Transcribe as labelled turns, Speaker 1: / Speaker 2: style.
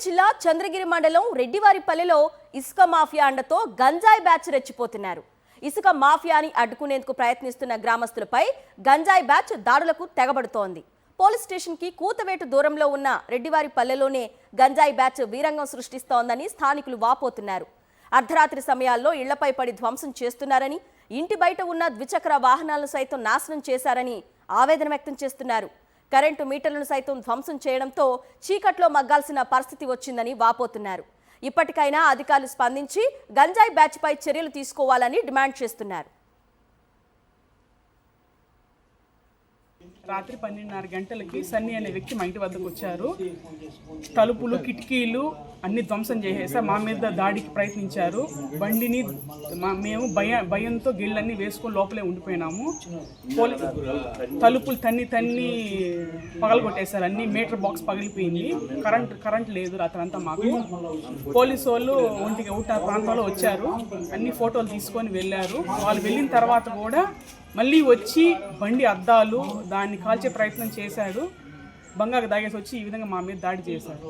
Speaker 1: జిల్లా చంద్రగిరి మండలం రెడ్డివారిపల్లెలో ఇసుక మాఫియా అండతో గంజాయి బ్యాచ్ రెచ్చిపోతున్నారు. ఇసుక మాఫియాని అడ్డుకునేందుకు ప్రయత్నిస్తున్న గ్రామస్తులపై గంజాయి బ్యాచ్ దాడులకు తెగబడుతోంది. పోలీస్ స్టేషన్ కి కూతవేటు దూరంలో ఉన్న రెడ్డివారిపల్లెలోనే గంజాయి బ్యాచ్ వీరంగం సృష్టిస్తోందని స్థానికులు వాపోతున్నారు. అర్ధరాత్రి సమయాల్లో ఇళ్లపై పడి ధ్వంసం చేస్తున్నారని, ఇంటి బయట ఉన్న ద్విచక్ర వాహనాలను సైతం నాశనం చేశారని ఆవేదన వ్యక్తం చేస్తున్నారు. కరెంటు మీటర్లను సైతం ధ్వంసం చేయడంతో చీకట్లో మగ్గాల్సిన పరిస్థితి వచ్చిందని వాపోతున్నారు. ఇప్పటికైనా అధికారులు స్పందించి గంజాయి బ్యాచ్పై చర్యలు తీసుకోవాలని డిమాండ్ చేస్తున్నారు.
Speaker 2: రాత్రి 12:30 గంటలకి సన్నీ అనే వ్యక్తి మా ఇంటి వద్దకు వచ్చారు. తలుపులు, కిటికీలు అన్ని ధ్వంసం చేసేసారు. మా మీద దాడికి ప్రయత్నించారు. బండిని మేము భయంతో గిళ్ళన్నీ వేసుకొని లోపలే ఉండిపోయినాము. తలుపులు తన్ని పగలగొట్టేశారు. అన్ని మీటర్ బాక్స్ పగిలిపోయింది. కరెంట్ లేదు రాత్రంతా మాకు. పోలీసు వాళ్ళు ఒంటికి ప్రాంతంలో వచ్చారు. అన్ని ఫోటోలు తీసుకొని వెళ్ళారు. వాళ్ళు వెళ్ళిన తర్వాత కూడా మళ్ళీ వచ్చి బండి అద్దాలు దాన్ని కాల్చే ప్రయత్నం చేశాడు. బంగారు దాగేసి వచ్చి ఈ విధంగా మా మీద దాడి చేశారు.